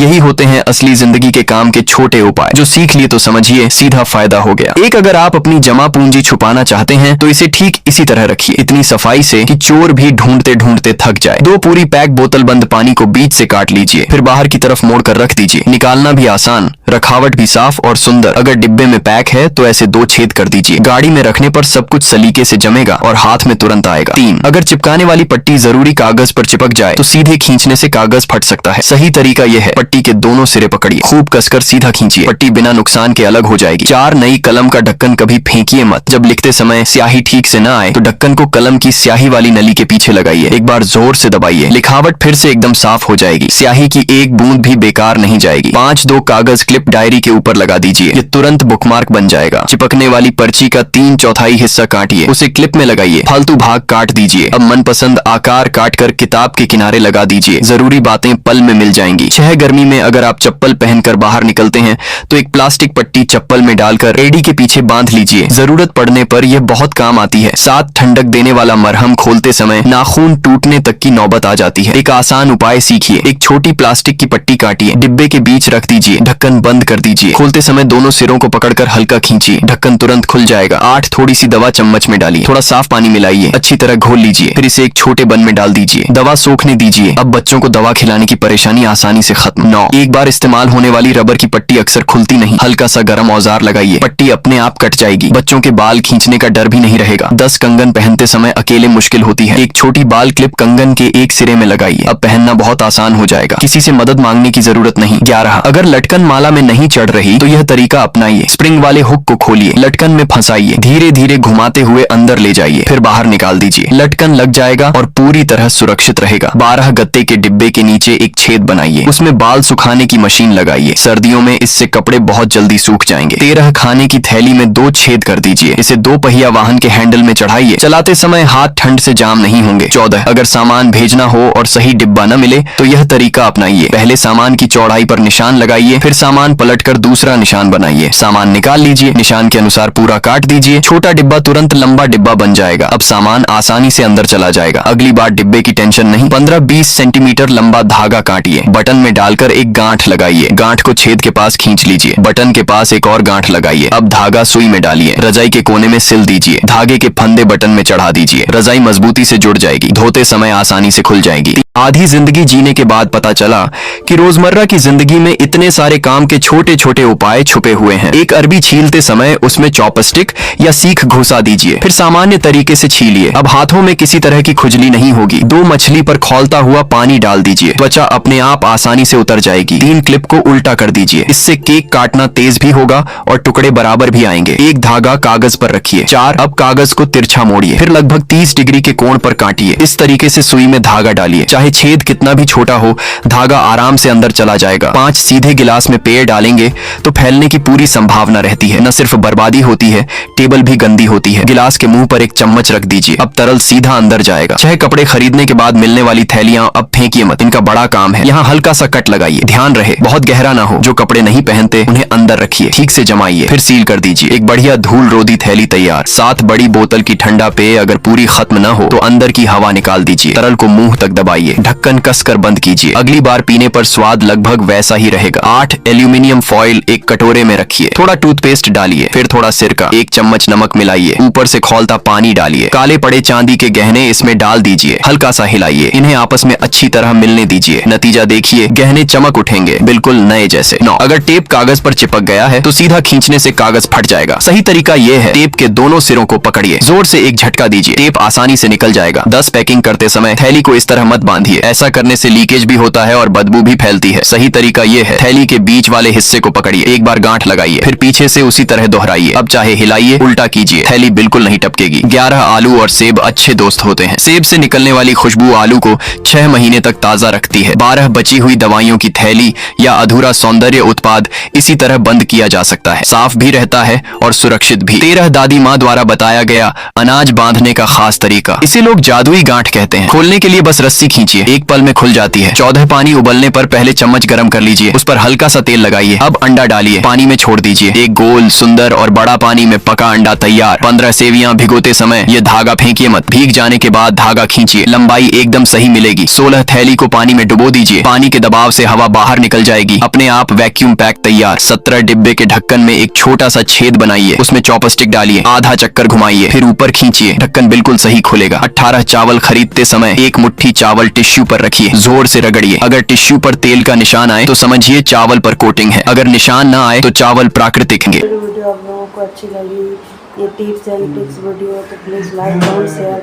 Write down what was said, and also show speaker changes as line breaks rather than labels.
यही होते हैं असली जिंदगी के काम के छोटे उपाय, जो सीख लिए तो समझिए सीधा फायदा हो गया। एक, अगर आप अपनी जमा पूंजी छुपाना चाहते हैं तो इसे ठीक इसी तरह रखिए, इतनी सफाई से कि चोर भी ढूंढते ढूंढते थक जाए। 2 पूरी पैक बोतल बंद पानी को बीच से काट लीजिए, फिर बाहर की तरफ मोड़कर रख दीजिए। निकालना भी आसान, रखावट भी साफ और सुंदर। अगर डिब्बे में पैक है तो ऐसे 2 छेद कर दीजिए। गाड़ी में रखने पर सब कुछ सलीके से जमेगा और हाथ में तुरंत आएगा। 3, अगर चिपकाने वाली पट्टी जरूरी कागज पर चिपक जाए तो सीधे खींचने से कागज फट सकता है। सही तरीका यह है, पट्टी के दोनों सिरे पकड़िए, खूब कसकर सीधा खींचिए, पट्टी बिना नुकसान के अलग हो जाएगी। 4, नई कलम का ढक्कन कभी फेंकिए मत। जब लिखते समय स्याही ठीक से न आए तो ढक्कन को कलम की स्याही वाली नली के पीछे लगाइए, एक बार जोर से दबाइए, लिखावट फिर से एकदम साफ हो जाएगी, स्याही की एक बूंद भी बेकार नहीं जाएगी। 5, 2 कागज क्लिप डायरी के ऊपर लगा दीजिए, ये तुरंत बुकमार्क बन जाएगा। चिपकने वाली पर्ची का 3/4 हिस्सा काटिए, उसे क्लिप में लगाइए, फालतू भाग काट दीजिए। अब मनपसंद आकार काटकर किताब के किनारे लगा दीजिए, जरूरी बातें पल में मिल जाएंगी। 6, गर्मी में अगर आप चप्पल पहनकर बाहर निकलते हैं तो एक प्लास्टिक पट्टी चप्पल में डालकर एड़ी के पीछे बांध लीजिए, जरूरत पड़ने पर यह बहुत काम आती है। 7, ठंडक देने वाला मरहम खोलते समय नाखून टूटने तक की नौबत आ जाती है। एक आसान उपाय सीखिए, एक छोटी प्लास्टिक की पट्टी काटिए, डिब्बे के बीच रख दीजिए, ढक्कन बंद कर दीजिए, खोलते समय दोनों सिरों को पकड़कर हल्का खींचिए, ढक्कन तुरंत खुल जाएगा। 8, थोड़ी सी दवा चम्मच में डालिए, थोड़ा साफ पानी मिलाइए, अच्छी तरह घोल लीजिए, फिर इसे एक छोटे बन में डाल दीजिए, दवा सोखने दीजिए। अब बच्चों को दवा खिलाने की परेशानी आसानी से खत्म। 9, एक बार इस्तेमाल होने वाली रबर की पट्टी अक्सर खुलती नहीं, हल्का सा गर्म औजार लगाइए, पट्टी अपने आप कट जाएगी, बच्चों के बाल खींचने का डर भी नहीं रहेगा। 10, कंगन पहनते समय अकेले मुश्किल होती है, एक छोटी बाल क्लिप कंगन के एक सिरे में लगाइए, अब पहनना बहुत आसान हो जाएगा, किसी से मदद मांगने की जरूरत नहीं। 11, अगर लटकन माला में नहीं चढ़ रही तो यह तरीका अपनाइए, स्प्रिंग वाले हुक को खोलिए, लटकन में फंसाइए, धीरे धीरे घुमाते हुए अंदर ले जाइए, फिर बाहर निकाल दीजिए, लटकन लग जाएगा और पूरी तरह सुरक्षित रहेगा। 12, गत्ते के डिब्बे के नीचे एक छेद बनाइए, उसमें बाल सुखाने की मशीन लगाइए, सर्दियों में इससे कपड़े बहुत जल्दी सूख जाएंगे। 13, खाने की थैली में 2 छेद कर दीजिए, इसे 2 पहिया वाहन के हैंडल में चढ़ाइए, चलाते समय हाथ ठंड से जाम नहीं होंगे। 14, अगर सामान भेजना हो और सही डिब्बा न मिले तो यह तरीका अपनाइए, पहले सामान की चौड़ाई पर निशान लगाइए, फिर सामान पलटकर दूसरा निशान बनाइए, सामान निकाल लीजिए, निशान के अनुसार पूरा काट दीजिए, छोटा डिब्बा तुरंत लंबा डिब्बा बन जाएगा, अब सामान आसानी से अंदर चला जाएगा, अगली बार डिब्बे की टेंशन नहीं। 15-20 सेंटीमीटर लंबा धागा काटिए, बटन में डालकर एक गांठ लगाइए, गांठ को छेद के पास खींच लीजिए, बटन के पास एक और गांठ लगाइए, अब धागा सुई में डालिए, रजाई के कोने में सिल दीजिए, धागे के फंदे बटन में चढ़ा दीजिए, रजाई मजबूती से जुड़ जाएगी, धोते समय आसानी से खुल जाएगी। आधी जिंदगी जीने के बाद पता चला कि रोजमर्रा की जिंदगी में इतने सारे काम के छोटे छोटे उपाय छुपे हुए हैं। एक अरबी छीलते समय उसमें चॉपस्टिक या सीख घुसा दीजिए, फिर सामान्य तरीके से छीलिए, अब हाथों में किसी तरह की खुजली नहीं होगी। 2 मछली पर खौलता हुआ पानी डाल दीजिए, त्वचा अपने आप आसानी से उतर जाएगी। 3 क्लिप को उल्टा कर दीजिए, इससे केक काटना तेज भी होगा और टुकड़े बराबर भी आएंगे। 1 धागा कागज पर रखिए। 4, अब कागज को तिरछा मोड़िए, फिर लगभग 30 डिग्री के कोण पर काटिए, इस तरीके से सुई में धागा डालिए, चाहे छेद कितना भी छोटा हो धागा आराम से अंदर चला जाएगा। 5, सीधे गिलास में पेय डालेंगे तो फैलने की पूरी संभावना रहती है, न सिर्फ बर्बादी होती है, टेबल भी गंदी होती है। गिलास के मुंह पर एक चम्मच रख दीजिए, अब तरल सीधा अंदर जाएगा। 6, कपड़े खरीदने के बाद मिलने वाली थैलियां अब फेंकिए मत, इनका बड़ा काम है, यहाँ हल्का सा कट लगाइए, ध्यान रहे बहुत गहरा ना हो। जो कपड़े नहीं पहनते उन्हें अंदर रखिए, ठीक से जमाइए, फिर सील कर दीजिए, एक बढ़िया धूल रोधी थैली तैयार। 7, बड़ी बोतल की ठंडा पेय अगर पूरी खत्म न हो तो अंदर की हवा निकाल दीजिए, तरल को मुंह तक दबाइए, ढक्कन कसकर बंद कीजिए, अगली बार पीने पर स्वाद लगभग वैसा ही रहेगा। 8, एल्यूमिनियम फॉइल एक कटोरे में रखिए, थोड़ा टूथपेस्ट डालिए, फिर थोड़ा सिरका, 1 चम्मच नमक मिलाइए, ऊपर से खौलता पानी डालिए, काले पड़े चांदी के गहने इसमें डाल दीजिए, हल्का सा हिलाइए, इन्हें आपस में अच्छी तरह मिलने दीजिए, नतीजा देखिए गहने चमक उठेंगे बिल्कुल नए जैसे। 9, अगर टेप कागज पर चिपक गया है तो सीधा खींचने से कागज फट जाएगा। सही तरीका यह है, टेप के दोनों सिरों को पकड़िए, जोर से एक झटका दीजिए, टेप आसानी से निकल जाएगा। 10, पैकिंग करते समय थैली को इस तरह मत बांधिए, ऐसा करने से लीकेज भी होता है और बदबू भी फैलती है। सही तरीका यह है, थैली के बीच वाले हिस्से को पकड़िए, एक बार गांठ लगाइए, फिर पीछे से उसी तरह दोहराइए, अब चाहे हिलाइए उल्टा कीजिए, थैली बिल्कुल नहीं टपकेगी। 11, आलू और सेब अच्छे दोस्त होते हैं, सेब से निकलने वाली खुशबू आलू को 6 महीने तक ताजा रखती है। 12, बची हुई दवाइयों की थैली या अधूरा सौंदर्य उत्पाद इसी तरह बंद किया जा सकता है, साफ भी रहता है और सुरक्षित भी। 13, दादी माँ द्वारा बताया गया अनाज बांधने का खास तरीका, इसे लोग जादुई गांठ कहते हैं, खोलने के लिए बस रस्सी खींचिए, एक पल में खुल जाती है। 14, पानी उबलने पर पहले चम्मच गरम कर लीजिए, उस पर हल्का सा तेल लगाइए, अब अंडा डालिए, पानी में छोड़ दीजिए, एक गोल सुंदर और बड़ा पानी में पका अंडा तैयार। 15, सेवियां भिगोते समय ये धागा फेंकिए मत, भीग जाने के बाद धागा खींचिए, लंबाई एकदम सही मिलेगी। 16, थैली को पानी में डुबो दीजिए, पानी के दबाव से हवा बाहर निकल जाएगी। अपने आप वैक्यूम पैक तैयार। 17 डिब्बे के ढक्कन में एक छोटा सा छेद बनाइए, उसमें चॉपस्टिक डालिए, आधा चक्कर घुमाइए, फिर ऊपर खींचिए, ढक्कन बिल्कुल सही खुलेगा। 18 चावल खरीदते समय एक मुट्ठी चावल टिश्यू पर रखिए, जोर से रगड़िए। अगर टिश्यू पर तेल का निशान आए तो समझिए चावल पर कोटिंग है, अगर निशान ना आए तो चावल प्राकृतिक हैं।
वीडियो आप लोगों को अच्छी लगी, ये टिप्स एंड ट्रिक्स वीडियो, तो प्लीज लाइक कमेंट शेयर